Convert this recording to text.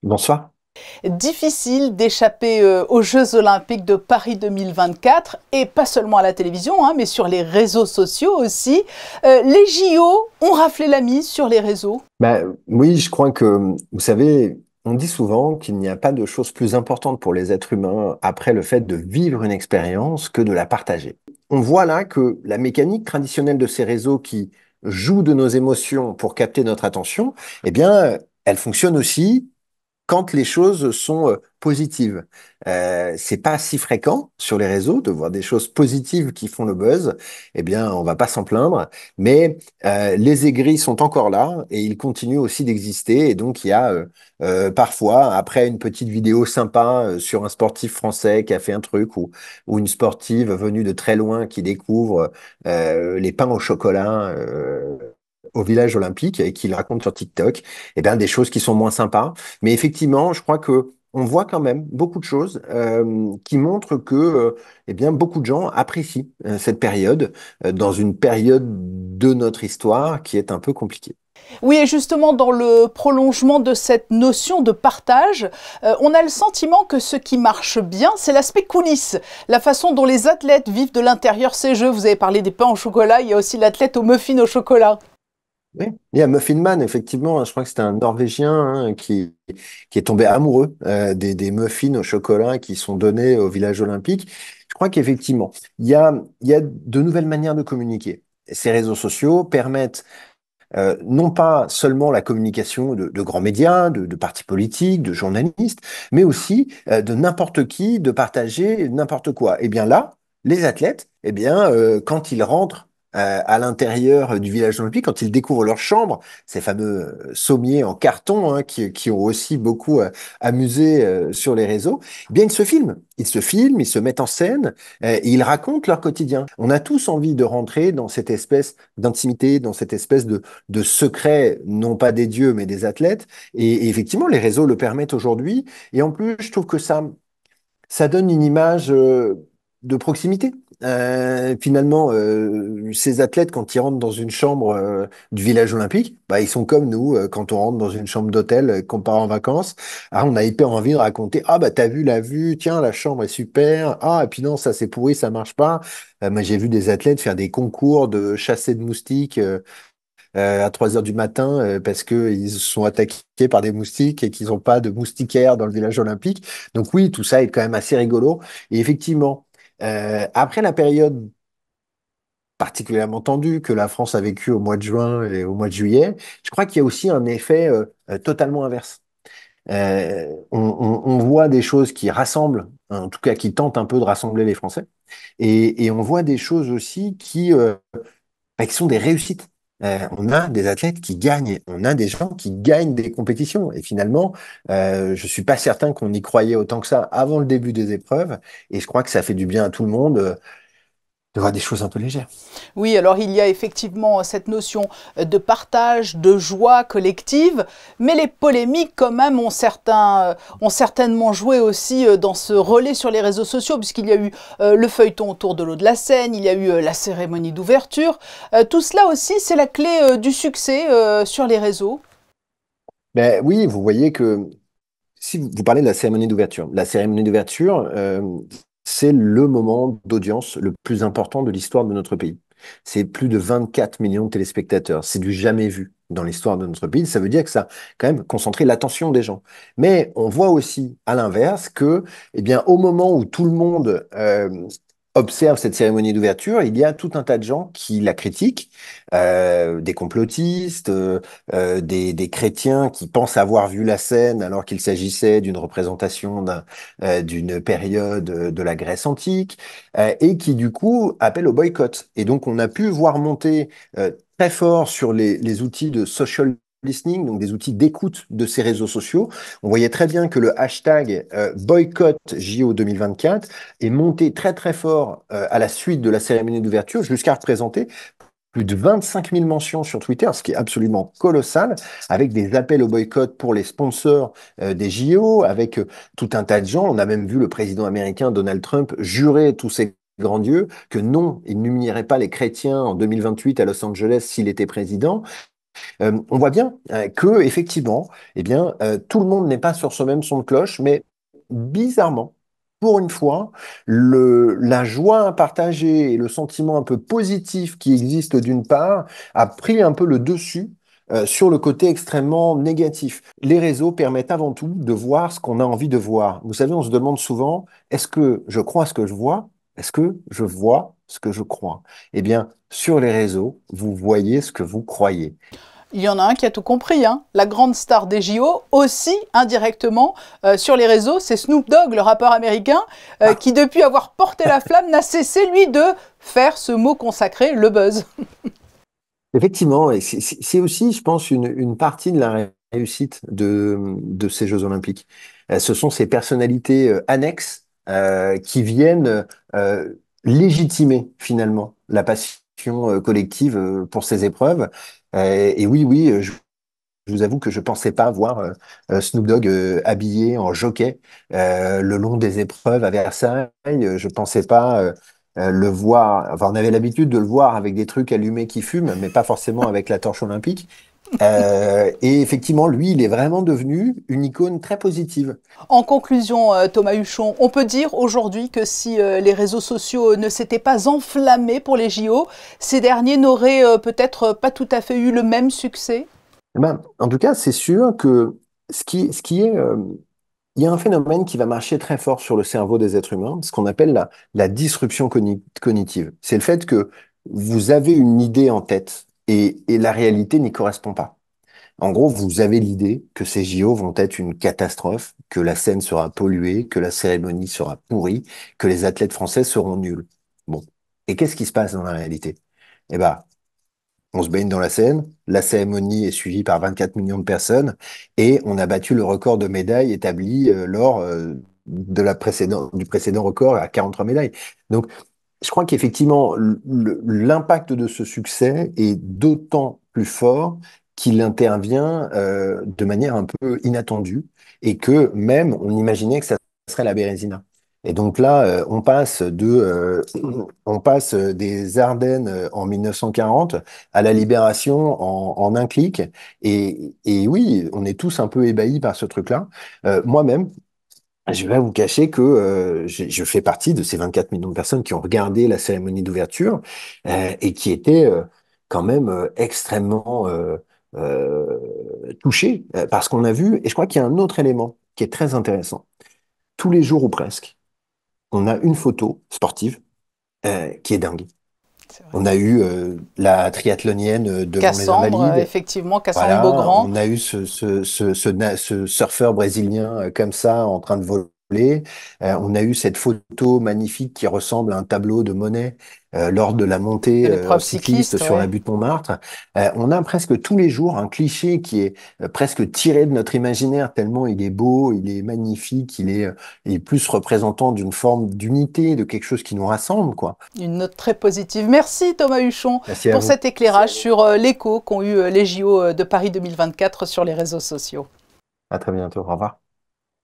Bonsoir. Difficile d'échapper aux Jeux Olympiques de Paris 2024 et pas seulement à la télévision, hein, mais sur les réseaux sociaux aussi. Les JO ont raflé la mise sur les réseaux. Oui, je crois que, vous savez, on dit souvent qu'il n'y a pas de chose plus importante pour les êtres humains après le fait de vivre une expérience que de la partager. On voit là que la mécanique traditionnelle de ces réseaux qui jouent de nos émotions pour capter notre attention, eh bien, elle fonctionne aussi quand les choses sont positives. C'est pas si fréquent sur les réseaux de voir des choses positives qui font le buzz. Eh bien, on va pas s'en plaindre, mais les aigris sont encore là et ils continuent aussi d'exister. Et donc, il y a parfois, après une petite vidéo sympa sur un sportif français qui a fait un truc ou une sportive venue de très loin qui découvre les pains au chocolat. Au village olympique et qu'il raconte sur TikTok, eh bien, des choses qui sont moins sympas. Mais effectivement, je crois que on voit quand même beaucoup de choses qui montrent que eh bien, beaucoup de gens apprécient cette période dans une période de notre histoire qui est un peu compliquée. Oui, et justement, dans le prolongement de cette notion de partage, on a le sentiment que ce qui marche bien, c'est l'aspect coulisses, la façon dont les athlètes vivent de l'intérieur ces jeux. Vous avez parlé des pains au chocolat, il y a aussi l'athlète aux muffins au chocolat. Oui, il y a Muffin Man, effectivement, je crois que c'était un Norvégien qui est tombé amoureux des muffins au chocolat qui sont donnés au village olympique. Je crois qu'effectivement, il y a de nouvelles manières de communiquer. Ces réseaux sociaux permettent non pas seulement la communication de grands médias, de partis politiques, de journalistes, mais aussi de n'importe qui, de partager n'importe quoi. Et bien là, les athlètes, eh bien, quand ils rentrent à l'intérieur du village olympique, quand ils découvrent leur chambre, ces fameux sommiers en carton qui ont aussi beaucoup amusé sur les réseaux, eh bien, ils se filment. Ils se filment, ils se mettent en scène, et ils racontent leur quotidien. On a tous envie de rentrer dans cette espèce d'intimité, dans cette espèce de secret, non pas des dieux, mais des athlètes. Et effectivement, les réseaux le permettent aujourd'hui. Et en plus, je trouve que ça donne une image de proximité. Finalement, ces athlètes, quand ils rentrent dans une chambre du village olympique, bah, ils sont comme nous quand on rentre dans une chambre d'hôtel qu'on part en vacances. Ah, on a hyper envie de raconter, ah bah t'as vu la vue, tiens, la chambre est super. Ah, et puis non, ça c'est pourri, ça marche pas. Moi, j'ai vu des athlètes faire des concours de chasser de moustiques à 3 heures du matin parce qu'ils se sont attaqués par des moustiques et qu'ils n'ont pas de moustiquaire dans le village olympique. Donc oui, tout ça est quand même assez rigolo. Et effectivement, après la période particulièrement tendue que la France a vécue au mois de juin et au mois de juillet, je crois qu'il y a aussi un effet totalement inverse. On voit des choses qui rassemblent, en tout cas qui tentent un peu de rassembler les Français, et on voit des choses aussi qui sont des réussites. On a des athlètes qui gagnent, on a des gens qui gagnent des compétitions. Et finalement, je suis pas certain qu'on y croyait autant que ça avant le début des épreuves. Et je crois que ça fait du bien à tout le monde de voir des choses un peu légères. Oui, alors il y a effectivement cette notion de partage, de joie collective, mais les polémiques quand même ont certainement joué aussi dans ce relais sur les réseaux sociaux, puisqu'il y a eu le feuilleton autour de l'eau de la Seine, il y a eu la cérémonie d'ouverture. Tout cela aussi, c'est la clé du succès sur les réseaux. Mais oui, vous voyez que si vous parlez de la cérémonie d'ouverture, c'est le moment d'audience le plus important de l'histoire de notre pays. C'est plus de 24 millions de téléspectateurs. C'est du jamais vu dans l'histoire de notre pays. Ça veut dire que ça a quand même concentré l'attention des gens. Mais on voit aussi, à l'inverse, que, eh bien, au moment où tout le monde observe cette cérémonie d'ouverture, il y a tout un tas de gens qui la critiquent, des complotistes, des chrétiens qui pensent avoir vu la scène alors qu'il s'agissait d'une représentation d'une période de la Grèce antique, et qui du coup appellent au boycott. Et donc on a pu voir monter très fort sur les outils de social listening, donc des outils d'écoute de ces réseaux sociaux. On voyait très bien que le hashtag boycott JO 2024 est monté très très fort à la suite de la cérémonie d'ouverture jusqu'à représenter plus de 25 000 mentions sur Twitter, ce qui est absolument colossal, avec des appels au boycott pour les sponsors des JO, avec tout un tas de gens. On a même vu le président américain Donald Trump jurer tous ces grands dieux que non, il n'humilierait pas les chrétiens en 2028 à Los Angeles s'il était président. On voit bien que effectivement, eh bien, tout le monde n'est pas sur ce même son de cloche, mais bizarrement, pour une fois, la joie à partager et le sentiment un peu positif qui existe d'une part a pris un peu le dessus sur le côté extrêmement négatif. Les réseaux permettent avant tout de voir ce qu'on a envie de voir. Vous savez, on se demande souvent, est-ce que je crois ce que je vois? Est-ce que je vois ce que je crois? Eh bien, sur les réseaux, vous voyez ce que vous croyez. Il y en a un qui a tout compris, hein. La grande star des JO, aussi indirectement sur les réseaux, c'est Snoop Dogg, le rappeur américain, qui depuis avoir porté la flamme n'a cessé, lui, de faire ce mot consacré, le buzz. Effectivement, et c'est aussi, je pense, une partie de la réussite de ces Jeux Olympiques. Ce sont ces personnalités annexes qui viennent légitimer finalement la passion collective pour ces épreuves. Et oui, oui, je vous avoue que je pensais pas voir Snoop Dogg habillé en jockey le long des épreuves à Versailles. Je pensais pas le voir. Enfin, on avait l'habitude de le voir avec des trucs allumés qui fument, mais pas forcément avec la torche olympique. Et effectivement, lui, il est vraiment devenu une icône très positive. En conclusion, Thomas Huchon, on peut dire aujourd'hui que si les réseaux sociaux ne s'étaient pas enflammés pour les JO, ces derniers n'auraient peut-être pas tout à fait eu le même succès. Eh ben, en tout cas, c'est sûr que ce qui est, il y a un phénomène qui va marcher très fort sur le cerveau des êtres humains, ce qu'on appelle la disruption cognitive. C'est le fait que vous avez une idée en tête et la réalité n'y correspond pas. En gros, vous avez l'idée que ces JO vont être une catastrophe, que la scène sera polluée, que la cérémonie sera pourrie, que les athlètes français seront nuls. Bon. Et qu'est-ce qui se passe dans la réalité? Eh ben, on se baigne dans la Seine, la cérémonie est suivie par 24 millions de personnes et on a battu le record de médailles établi lors du précédent record à 43 médailles. Donc, je crois qu'effectivement, l'impact de ce succès est d'autant plus fort qu'il intervient de manière un peu inattendue et que même on imaginait que ça serait la Bérésina. Et donc là, on passe des Ardennes en 1940 à la Libération en un clic. Et oui, on est tous un peu ébahis par ce truc-là. Moi-même, je vais vous cacher que je fais partie de ces 24 millions de personnes qui ont regardé la cérémonie d'ouverture et qui étaient quand même extrêmement touchées par ce qu'on a vu. Et je crois qu'il y a un autre élément qui est très intéressant. Tous les jours ou presque, on a une photo sportive qui est dingue. C'est vrai. On a eu la triathlonienne devant les Cassandre, Invalides. effectivement, Cassandre Voilà, Beaugrand. on a eu ce surfeur brésilien comme ça en train de voler. On a eu cette photo magnifique qui ressemble à un tableau de Monet lors de la De montée en l'épreuve cycliste cycliste, sur la ouais. butte Montmartre. On a presque tous les jours un cliché qui est presque tiré de notre imaginaire tellement il est beau, il est magnifique, il est plus représentant d'une forme d'unité, de quelque chose qui nous rassemble, quoi. Une note très positive. Merci Thomas Huchon Merci à pour vous. cet éclairage sur l'écho qu'ont eu les JO de Paris 2024 sur les réseaux sociaux. À très bientôt. Au revoir.